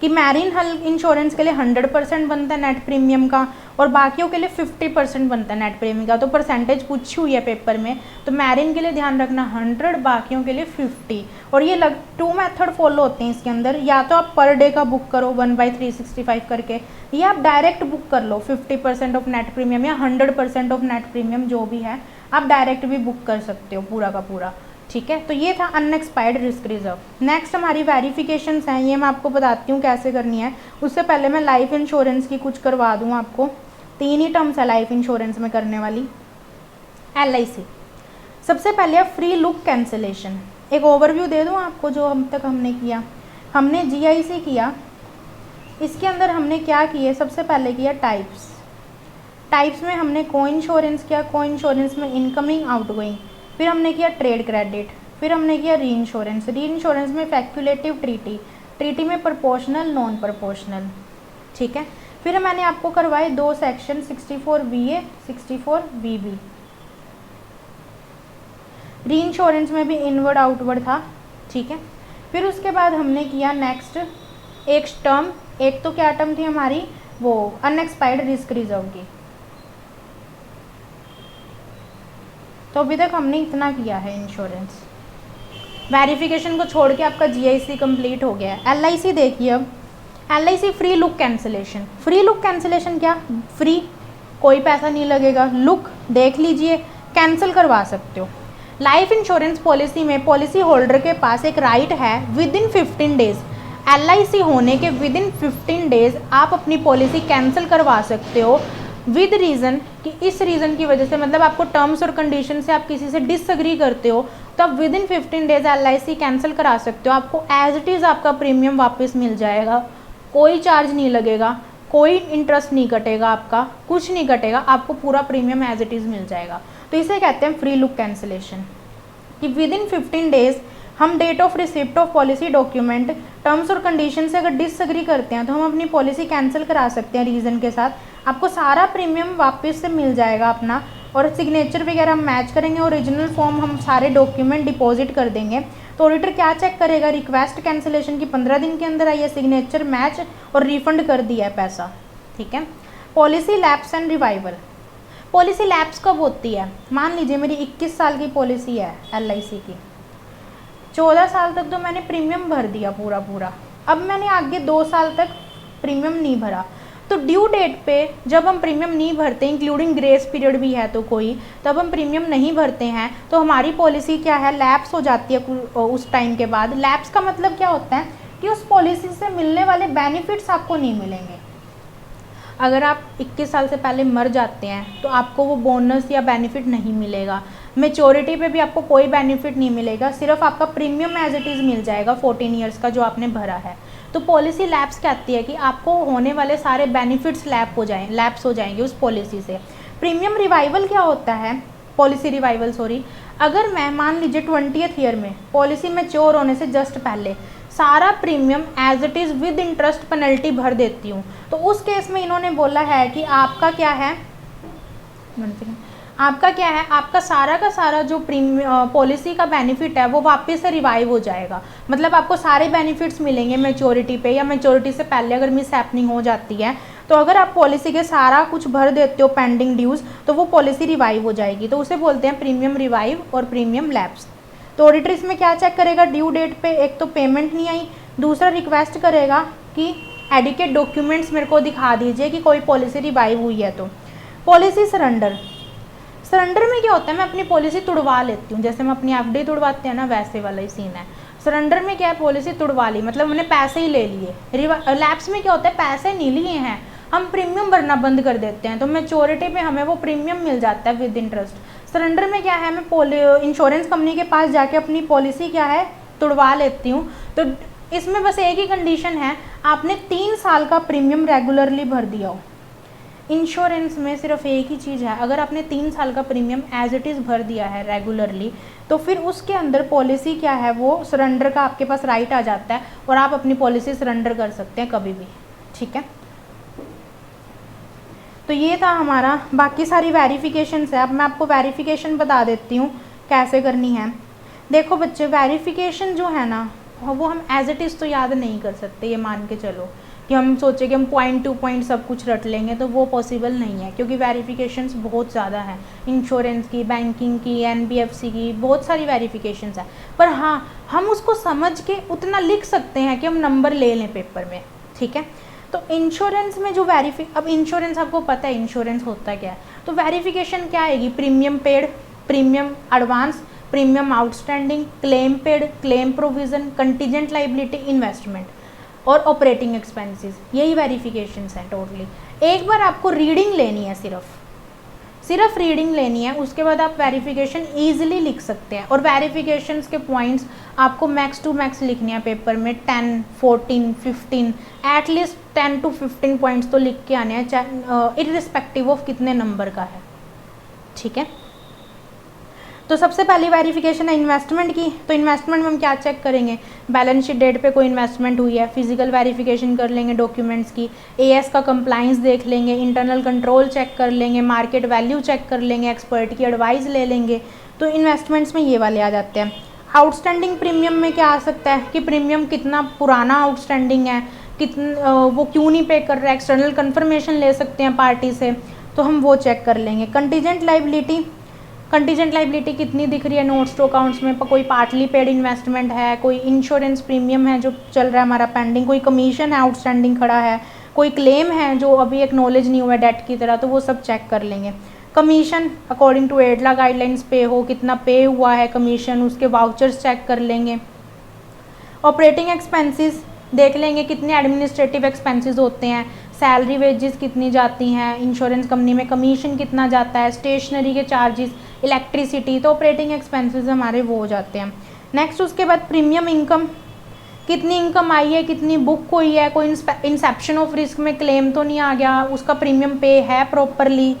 S1: कि मैरीन हल इंश्योरेंस के लिए 100% बनता है नेट प्रीमियम का, और बाकियों के लिए 50% बनता है नेट प्रीमियम का। तो परसेंटेज पूछी हुई है पेपर में, तो मैरीन के लिए ध्यान रखना 100, बाकियों के लिए 50। और ये 2 मेथड फॉलो होते हैं इसके अंदर, या तो आप पर डे का बुक करो 1/365 करके, या आप डायरेक्ट बुक कर लो 50% ऑफ नेट प्रीमियम या 100% ऑफ नेट प्रीमियम, जो भी है आप डायरेक्ट भी बुक कर सकते हो पूरा का पूरा। ठीक है, तो ये था अनएक्सपायर्ड रिस्क रिजर्व। नेक्स्ट हमारी वेरिफिकेशंस हैं, ये मैं आपको बताती हूँ कैसे करनी है। उससे पहले मैं लाइफ इंश्योरेंस की कुछ करवा दूँ आपको। 3 ही टर्म्स है लाइफ इंश्योरेंस में करने वाली। LIC सबसे पहले है फ्री लुक कैंसिलेशन। एक ओवरव्यू दे दूँ आपको जो अब तक हमने किया। हमने GIC किया, इसके अंदर हमने क्या किए, सबसे पहले किया टाइप्स में हमने को इंश्योरेंस किया, को इंश्योरेंस में इनकमिंग आउटगोइंग, फिर हमने किया ट्रेड क्रेडिट, फिर हमने किया री इंश्योरेंस में फैक्यूलेटिव ट्रीटी में प्रोपोर्शनल नॉन प्रोपोर्शनल। ठीक है, फिर मैंने आपको करवाए 2 सेक्शन 64 VA 64 VB। री इंश्योरेंस में भी इनवर्ड आउटवर्ड था। ठीक है, फिर उसके बाद हमने किया नेक्स्ट एक टर्म, एक तो क्या टर्म थी हमारी, वो अनएक्सपायर्ड रिस्क रिजर्व की। तो अभी तक हमने इतना किया है इंश्योरेंस। वेरिफिकेशन को छोड़ के आपका GIC कंप्लीट हो गया है। LIC देखिए, अब LIC free look cancellation. Free look cancellation क्या, फ्री, कोई पैसा नहीं लगेगा। लुक देख लीजिए, कैंसिल करवा सकते हो। लाइफ इंश्योरेंस पॉलिसी में पॉलिसी होल्डर के पास एक राइट है विद इन 15 डेज LIC होने के विदिन 15 डेज आप अपनी पॉलिसी कैंसिल करवा सकते हो विद रीज़न कि इस रीज़न की वजह से, मतलब आपको टर्म्स और कंडीशन से आप किसी से डिसएग्री करते हो तो आप विदिन 15 डेज LIC कैंसिल करा सकते हो। आपको एज इट इज़ आपका प्रीमियम वापस मिल जाएगा, कोई चार्ज नहीं लगेगा, कोई इंटरेस्ट नहीं कटेगा, आपका कुछ नहीं कटेगा, आपको पूरा प्रीमियम एज इट इज़ मिल जाएगा। तो इसे कहते हैं फ्री लुक कैंसिलेशन, कि विद इन 15 डेज हम date of receipt of policy document terms और कंडीशन से अगर डिसएग्री करते हैं तो हम अपनी पॉलिसी कैंसिल करा सकते हैं रीज़न के साथ, आपको सारा प्रीमियम वापस से मिल जाएगा अपना, और सिग्नेचर वगैरह हम मैच करेंगे, ओरिजिनल फॉर्म हम सारे डॉक्यूमेंट डिपॉजिट कर देंगे। तो ऑडिटर क्या चेक करेगा, रिक्वेस्ट कैंसिलेशन की 15 दिन के अंदर आई है, सिग्नेचर मैच और रिफंड कर दिया है पैसा, ठीक है। Policy lapse and revival, policy lapse कब होती है, मान लीजिए मेरी 21 साल की पॉलिसी है LIC की, 14 साल तक तो मैंने प्रीमियम भर दिया पूरा, अब मैंने आगे 2 साल तक प्रीमियम नहीं भरा, तो ड्यू डेट पे जब हम प्रीमियम नहीं भरते, इंक्लूडिंग ग्रेस पीरियड भी है तो कोई, तब हम प्रीमियम नहीं भरते हैं तो हमारी पॉलिसी क्या है, लैप्स हो जाती है उस टाइम के बाद। लैप्स का मतलब क्या होता है कि उस पॉलिसी से मिलने वाले बेनिफिट्स आपको नहीं मिलेंगे। अगर आप 21 साल से पहले मर जाते हैं तो आपको वो बोनस या बेनिफिट नहीं मिलेगा, मेच्योरिटी पे भी आपको कोई बेनिफिट नहीं मिलेगा, सिर्फ आपका प्रीमियम एज इट इज़ मिल जाएगा 14 ईयर्स का जो आपने भरा है। तो पॉलिसी लैप्स कहती है कि आपको होने वाले सारे बेनिफिट्स लैप्स हो जाएंगे उस पॉलिसी से। प्रीमियम रिवाइवल क्या होता है, पॉलिसी रिवाइवल सॉरी, अगर मैं मान लीजिए 20th ईयर में पॉलिसी मैच्योर होने से जस्ट पहले सारा premium as it is with interest penalty भर देती हूँ, तो उस केस में इन्होंने बोला है कि आपका क्या है, आपका सारा का सारा जो पॉलिसी का बेनिफिट है वो वापस से रिवाइव हो जाएगा, मतलब आपको सारे बेनिफिट्स मिलेंगे मैच्योरिटी पे, या मैच्योरिटी से पहले अगर मिस हैपनिंग हो जाती है तो अगर आप पॉलिसी के सारा कुछ भर देते हो पेंडिंग ड्यूज़ तो वो पॉलिसी रिवाइव हो जाएगी, तो उसे बोलते हैं प्रीमियम रिवाइव और प्रीमियम लैप्स। तो ऑडिटर इसमें क्या चेक करेगा, ड्यू डेट पे एक तो पेमेंट नहीं आई, दूसरा रिक्वेस्ट करेगा कि एडिकेट डॉक्यूमेंट्स मेरे को दिखा दीजिए कि कोई पॉलिसी रिवाइव हुई है। तो पॉलिसी सरेंडर में क्या होता है, मैं अपनी पॉलिसी तुड़वा लेती हूँ, जैसे हम अपनी FD तुड़वाते हैं ना वैसे वाला ही सीन है। सरेंडर में क्या है, पॉलिसी तुड़वा ली, मतलब मैंने पैसे ही ले लिए। लैप्स में क्या होता है, पैसे नहीं लिए हैं, हम प्रीमियम भरना बंद कर देते हैं, तो मैच्योरिटी पे हमें वो प्रीमियम मिल जाता है विद इंटरेस्ट। सरेंडर में क्या है, मैं इंश्योरेंस कंपनी के पास जाके अपनी पॉलिसी क्या है तुड़वा लेती हूँ। तो इसमें बस एक ही कंडीशन है, आपने 3 साल का प्रीमियम रेगुलरली भर दिया हो। इंश्योरेंस में सिर्फ एक ही चीज़ है, अगर आपने 3 साल का प्रीमियम एज इट इज़ भर दिया है रेगुलरली, तो फिर उसके अंदर पॉलिसी क्या है वो सरेंडर का आपके पास राइट आ जाता है और आप अपनी पॉलिसी सरेंडर कर सकते हैं कभी भी, ठीक है। तो ये था हमारा, बाकी सारी वेरिफिकेशंस है। अब मैं आपको वेरिफिकेशन बता देती हूँ कैसे करनी है। देखो बच्चे, वेरिफिकेशन जो है ना वो हम एज इट इज़ तो याद नहीं कर सकते, ये मान के चलो कि हम सोचे कि हम पॉइंट टू पॉइंट सब कुछ रट लेंगे, तो वो पॉसिबल नहीं है, क्योंकि वेरिफिकेशंस बहुत ज़्यादा हैं, इंश्योरेंस की, बैंकिंग की, NBFC की, बहुत सारी वेरिफिकेशंस हैं। पर हाँ, हम उसको समझ के उतना लिख सकते हैं कि हम नंबर ले लें पेपर में, ठीक है। तो इंश्योरेंस में जो अब इंश्योरेंस आपको पता है इंश्योरेंस होता क्या है, तो वेरिफिकेशन क्या आएगी, premium paid, premium advance, premium outstanding, claim paid, claim provision, contingent liability, investment और ऑपरेटिंग एक्सपेंसेस, यही वेरिफिकेशंस हैं टोटली। एक बार आपको रीडिंग लेनी है, सिर्फ रीडिंग लेनी है, उसके बाद आप वेरिफिकेशन ईजिली लिख सकते हैं। और वेरिफिकेशंस के पॉइंट्स आपको मैक्स टू मैक्स लिखने हैं पेपर में, 10, 14, 15, एटलीस्ट 10 to 15 पॉइंट्स तो लिख के आने हैं, इर्रिस्पेक्टिव ऑफ कितने नंबर का है, ठीक है। तो सबसे पहली वेरिफिकेशन है इन्वेस्टमेंट की। तो इन्वेस्टमेंट में हम क्या चेक करेंगे, बैलेंस शीट डेट पे कोई इन्वेस्टमेंट हुई है, फिजिकल वेरिफिकेशन कर लेंगे डॉक्यूमेंट्स की, AS का कंप्लाइंस देख लेंगे, इंटरनल कंट्रोल चेक कर लेंगे, मार्केट वैल्यू चेक कर लेंगे, एक्सपर्ट की एडवाइस ले लेंगे। तो इन्वेस्टमेंट्स में ये वाले आ जाते हैं। आउटस्टैंडिंग प्रीमियम में क्या आ सकता है कि प्रीमियम कितना पुराना आउटस्टैंडिंग है, कितना वो क्यों नहीं पे कर रहा है, एक्सटर्नल कन्फर्मेशन ले सकते हैं पार्टी से, तो हम वो चेक कर लेंगे। कंटीजेंट लाइबिलिटी कितनी दिख रही है नोट्स टू अकाउंट्स में, कोई पार्टली पेड इन्वेस्टमेंट है, कोई इंश्योरेंस प्रीमियम है जो चल रहा है हमारा पेंडिंग, कोई कमीशन है आउटस्टैंडिंग खड़ा है, कोई क्लेम है जो अभी एक्नॉलेज नहीं हुआ है डेट की तरह, तो वो सब चेक कर लेंगे। कमीशन अकॉर्डिंग टू एडला गाइडलाइंस पे हो, कितना पे हुआ है कमीशन, उसके वाउचर्स चेक कर लेंगे। ऑपरेटिंग एक्सपेंसेस देख लेंगे कितने एडमिनिस्ट्रेटिव एक्सपेंसेस होते हैं, सैलरी वेजेस कितनी जाती हैं, इंश्योरेंस कंपनी में कमीशन कितना जाता है, स्टेशनरी के चार्जेस, इलेक्ट्रिसिटी, तो ऑपरेटिंग एक्सपेंसेस हमारे वो हो जाते हैं। नेक्स्ट उसके बाद प्रीमियम इनकम, कितनी इनकम आई है, कितनी बुक हुई है, कोई इंसेप्शन ऑफ रिस्क में क्लेम तो नहीं आ गया, उसका प्रीमियम पे है प्रॉपरली,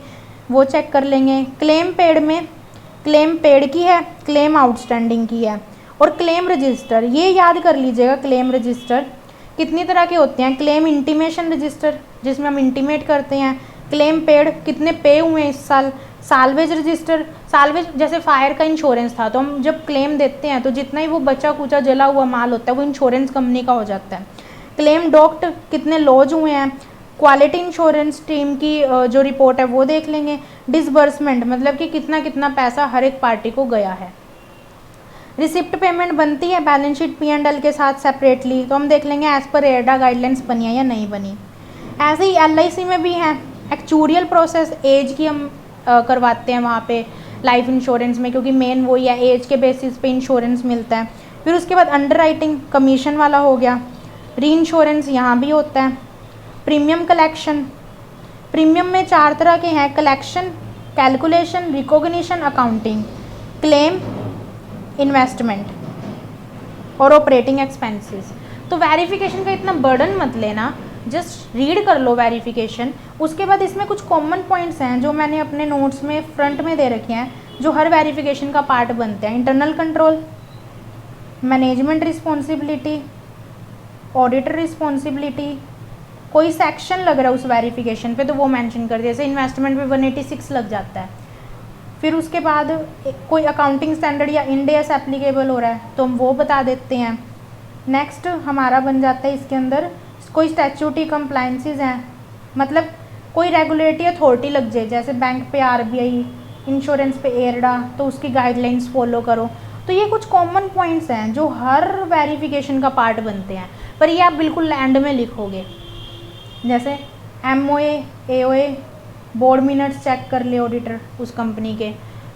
S1: वो चेक कर लेंगे। क्लेम पेड में क्लेम पेड की है, क्लेम आउटस्टैंडिंग की है। और क्लेम रजिस्टर, ये याद कर लीजिएगा, क्लेम रजिस्टर कितनी तरह के होते हैं। क्लेम इंटीमेशन रजिस्टर जिसमें हम इंटीमेट करते हैं, क्लेम पेड कितने पे हुए हैं इस साल, साल्वेज रजिस्टर, साल्वेज जैसे फायर का इंश्योरेंस था तो हम जब क्लेम देते हैं तो जितना ही वो बचा कुचा जला हुआ माल होता है वो इंश्योरेंस कंपनी का हो जाता है। क्लेम डॉक्ट कितने लॉज हुए हैं, क्वालिटी इंश्योरेंस टीम की जो रिपोर्ट है वो देख लेंगे। डिसबर्समेंट मतलब कि कितना कितना पैसा हर एक पार्टी को गया है। रिसिप्ट पेमेंट बनती है बैलेंस शीट P&L के साथ सेपरेटली, तो हम देख लेंगे एज पर एडा गाइडलाइंस बनी है या नहीं बनी। ऐसे ही LIC में भी है, एक्चुरियल प्रोसेस एज की हम करवाते हैं वहाँ पे लाइफ इंश्योरेंस में, क्योंकि मेन वही है, एज के बेसिस पे इंश्योरेंस मिलता है। फिर उसके बाद अंडरराइटिंग कमीशन वाला हो गया, री इंश्योरेंस यहाँ भी होता है। प्रीमियम कलेक्शन, प्रीमियम में 4 तरह के हैं, collection, calculation, recognition, accounting, claim, investment और ऑपरेटिंग एक्सपेंसेस। तो वेरिफिकेशन का इतना बर्डन मत लेना, जस्ट रीड कर लो वेरिफिकेशन। उसके बाद इसमें कुछ कॉमन पॉइंट्स हैं जो मैंने अपने नोट्स में फ्रंट में दे रखे हैं, जो हर वेरिफिकेशन का पार्ट बनते हैं। Internal control, management responsibility, auditor responsibility, कोई सेक्शन लग रहा है उस वेरिफिकेशन पे तो वो मेंशन कर दिया, जैसे इन्वेस्टमेंट पे 186 लग जाता है। फिर उसके बाद कोई अकाउंटिंग स्टैंडर्ड या इंड AS एप्लीकेबल हो रहा है तो हम वो बता देते हैं। नेक्स्ट हमारा बन जाता है इसके अंदर कोई स्टैट्यूटरी कंप्लायंसेस हैं, मतलब कोई रेगुलेटरी अथॉरिटी लग जाए, जैसे बैंक पे RBI, इंश्योरेंस पे एरडा, तो उसकी गाइडलाइंस फॉलो करो। तो ये कुछ कॉमन पॉइंट्स हैं जो हर वेरिफिकेशन का पार्ट बनते हैं, पर ये आप बिल्कुल एंड में लिखोगे। जैसे MOA, AOA, board minutes check कर ले ऑडिटर उस कंपनी के,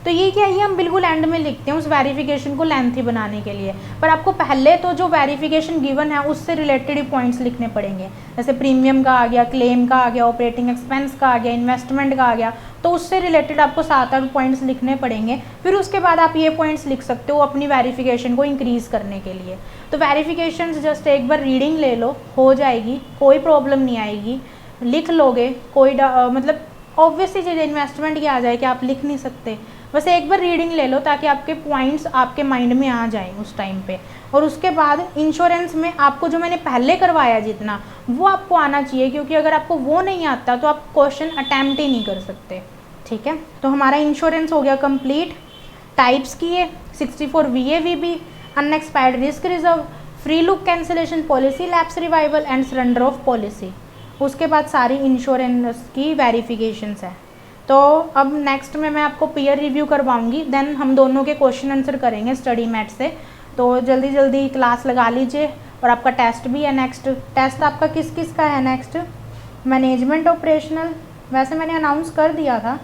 S1: तो ये क्या, ये हम बिल्कुल एंड में लिखते हैं उस वेरिफिकेशन को लेंथी बनाने के लिए। पर आपको पहले तो जो वेरिफिकेशन गिवन है उससे रिलेटेड ही पॉइंट्स लिखने पड़ेंगे, जैसे प्रीमियम का आ गया, क्लेम का आ गया, ऑपरेटिंग एक्सपेंस का आ गया, इन्वेस्टमेंट का आ गया, तो उससे रिलेटेड आपको 7-8 पॉइंट्स लिखने पड़ेंगे। फिर उसके बाद आप ये पॉइंट्स लिख सकते हो अपनी वेरिफिकेशन को इंक्रीज़ करने के लिए। तो वेरिफिकेशन जस्ट एक बार रीडिंग ले लो, हो जाएगी, कोई प्रॉब्लम नहीं आएगी, लिख लोगे। कोई मतलब ऑब्वियसली चीज़ इन्वेस्टमेंट की आ जाए कि आप लिख नहीं सकते, बस एक बार रीडिंग ले लो ताकि आपके पॉइंट्स आपके माइंड में आ जाएं उस टाइम पे। और उसके बाद इंश्योरेंस में आपको जो मैंने पहले करवाया जितना, वो आपको आना चाहिए, क्योंकि अगर आपको वो नहीं आता तो आप क्वेश्चन अटैम्प्ट ही नहीं कर सकते। ठीक है, तो हमारा इंश्योरेंस हो गया कंप्लीट। टाइप्स की है 64 VA/VB, unexpired risk reserve, free look cancellation policy, lapse revival and surrender of policy. उसके बाद सारी इंश्योरेंस की वेरिफिकेशंस है। तो अब नेक्स्ट में मैं आपको पीयर रिव्यू करवाऊंगी, देन हम दोनों के क्वेश्चन आंसर करेंगे स्टडी मैट से। तो जल्दी जल्दी क्लास लगा लीजिए, और आपका टेस्ट भी है। नेक्स्ट टेस्ट आपका किस किस का है? नेक्स्ट मैनेजमेंट ऑपरेशनल, वैसे मैंने अनाउंस कर दिया था,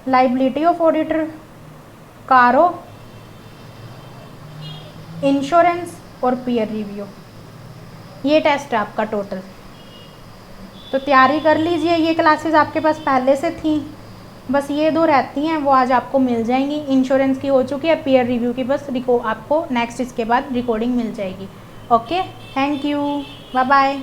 S1: लाइबिलिटी ऑफ ऑडिटर, कारो, इंश्योरेंस और पीयर रिव्यू, ये टेस्ट है आपका टोटल। तो तैयारी कर लीजिए, ये क्लासेस आपके पास पहले से थी, बस ये 2 रहती हैं, वो आज आपको मिल जाएंगी। इंश्योरेंस की हो चुकी है, पीयर रिव्यू की बस आपको नेक्स्ट इसके बाद रिकॉर्डिंग मिल जाएगी। Okay, thank you, bye bye.